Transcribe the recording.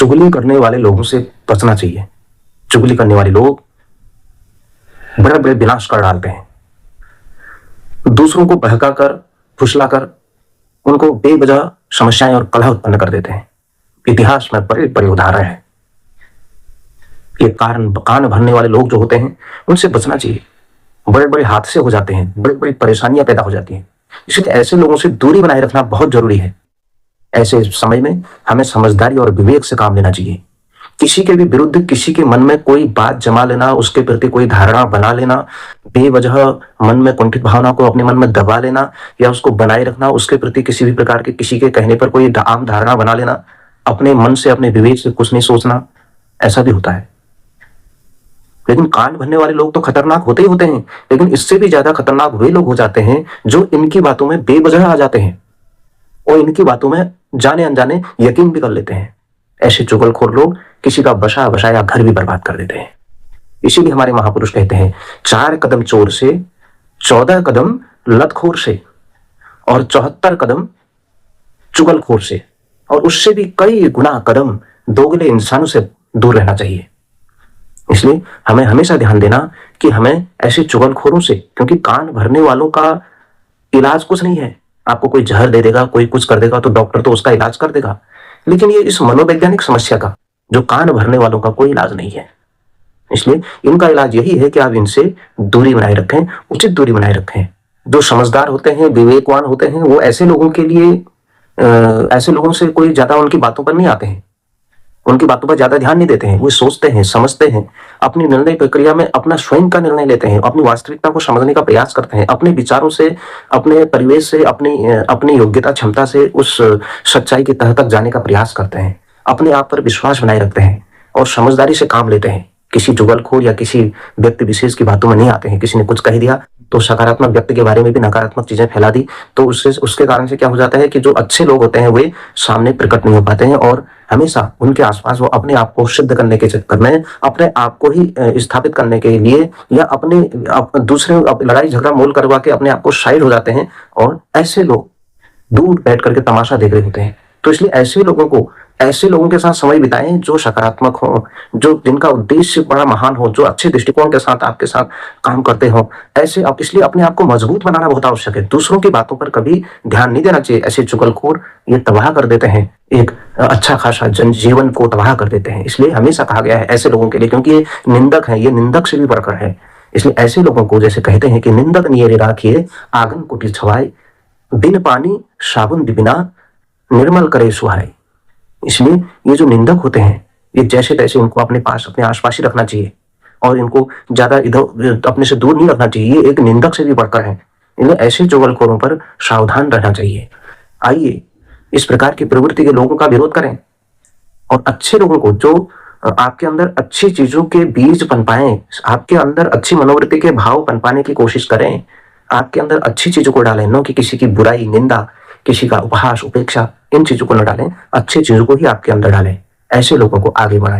चुगली करने वाले लोगों से बचना चाहिए। चुगली करने वाले लोग बड़े बड़े विनाश कर डालते हैं। दूसरों को बहकाकर, फुसलाकर उनको बेवजह समस्याएं और कलह उत्पन्न कर देते हैं। इतिहास में बड़े बड़े उदाहरण है। ये कान भरने वाले लोग जो होते हैं उनसे बचना चाहिए। बड़े बड़े हादसे हो जाते हैं, बड़ी बड़ी परेशानियां पैदा हो जाती हैं। इसलिए ऐसे लोगों से दूरी बनाए रखना बहुत जरूरी है। ऐसे समय में हमें समझदारी और विवेक से काम लेना चाहिए। किसी के भी विरुद्ध किसी के मन में कोई बात जमा लेना, उसके प्रति कोई धारणा बना लेना, बेवजह मन में कुंठित भावना को अपने मन में दबा लेना या उसको बनाए रखना, उसके प्रति किसी भी प्रकार के किसी के कहने पर कोई आम धारणा बना लेना, अपने मन से अपने विवेक से कुछ नहीं सोचना, ऐसा भी होता है। लेकिन कान भरने वाले लोग तो खतरनाक होते ही होते हैं, लेकिन इससे भी ज्यादा खतरनाक वे लोग हो जाते हैं जो इनकी बातों में बेवजह आ जाते हैं और इनकी बातों में जाने अनजाने यकीन भी कर लेते हैं। ऐसे चुगलखोर लोग किसी का बसा बसाया घर भी बर्बाद कर देते हैं। इसीलिए हमारे महापुरुष कहते हैं, 4 कदम चोर से, 14 कदम लतखोर से और 74 कदम चुगलखोर से, और उससे भी कई गुना कदम दोगले इंसानों से दूर रहना चाहिए। इसलिए हमें हमेशा ध्यान देना कि हमें ऐसे चुगलखोरों से, क्योंकि कान भरने वालों का इलाज कुछ नहीं है। आपको कोई जहर दे देगा, कोई कुछ कर देगा तो डॉक्टर तो उसका इलाज कर देगा, लेकिन ये इस मनोवैज्ञानिक समस्या का, जो कान भरने वालों का, कोई इलाज नहीं है। इसलिए इनका इलाज यही है कि आप इनसे दूरी बनाए रखें, उचित दूरी बनाए रखें। जो समझदार होते हैं, विवेकवान होते हैं, वो ऐसे लोगों के लिए ऐसे लोगों से कोई ज्यादा उनकी बातों पर नहीं आते हैं, उनकी बातों पर ज्यादा ध्यान नहीं देते हैं। वो सोचते हैं, समझते हैं, अपनी निर्णय प्रक्रिया में अपना स्वयं का निर्णय लेते हैं, अपनी वास्तविकता को समझने का प्रयास करते हैं, अपने विचारों से, अपने परिवेश से, अपनी योग्यता क्षमता से उस सच्चाई की तह तक जाने का प्रयास करते हैं, अपने आप पर विश्वास बनाए रखते हैं और समझदारी से काम लेते हैं। किसी चुगलखोर या किसी व्यक्ति विशेष की बातों में नहीं आते हैं। किसी ने कुछ कह दिया तो सकारात्मक व्यक्ति के बारे में भी नकारात्मक चीजें फैला दी, तो उसके कारण से क्या हो जाता है कि जो अच्छे लोग होते हैं वे सामने प्रकट नहीं हो पाते हैं और हमेशा उनके आसपास वो अपने आप को सिद्ध करने के चक्कर में, अपने आप को ही स्थापित करने के लिए या दूसरे लड़ाई झगड़ा मोल करवा के अपने आप को साइड हो जाते हैं और ऐसे लोग दूर बैठ करके तमाशा देख रहे होते हैं। तो इसलिए ऐसे लोगों के साथ समय बिताएं जो सकारात्मक हो, जो जिनका उद्देश्य बड़ा महान हो, जो अच्छे दृष्टिकोण के साथ आपके साथ काम करते हो। ऐसे इसलिए अपने आप को मजबूत बनाना बहुत आवश्यक है। दूसरों की बातों पर कभी ध्यान नहीं देना चाहिए। ऐसे चुगलखोर ये तबाह कर देते हैं, एक अच्छा खासा जनजीवन को तबाह कर देते हैं। इसलिए हमेशा कहा गया है ऐसे लोगों के लिए, क्योंकि ये निंदक है, ये निंदक से भी बढ़कर है। इसलिए ऐसे लोगों को जैसे कहते हैं कि निंदक नियरे राखिए आंगन कुटी छवाए, बिन पानी साबुन बिना निर्मल करे सुहाए। इसलिए ये जो निंदक होते हैं, ये जैसे तैसे उनको अपने आसपास ही रखना चाहिए और इनको ज्यादा इधर अपने से दूर नहीं रखना चाहिए। ये एक निंदक से भी बढ़कर है। इन्हें ऐसे चुगलखोरों पर सावधान रहना चाहिए। आइए इस प्रकार की प्रवृत्ति के लोगों का विरोध करें और अच्छे लोगों को, जो आपके अंदर अच्छी चीजों के बीज पनपाएं, आपके अंदर अच्छी मनोवृत्ति के भाव पनपाने की कोशिश करें, आपके अंदर अच्छी चीजों को डालें, न कि किसी की बुराई, निंदा, किसी का उपहास, उपेक्षा, इन चीजों को न डालें। अच्छी चीजों को ही आपके अंदर डालें। ऐसे लोगों को आगे बढ़ाएं।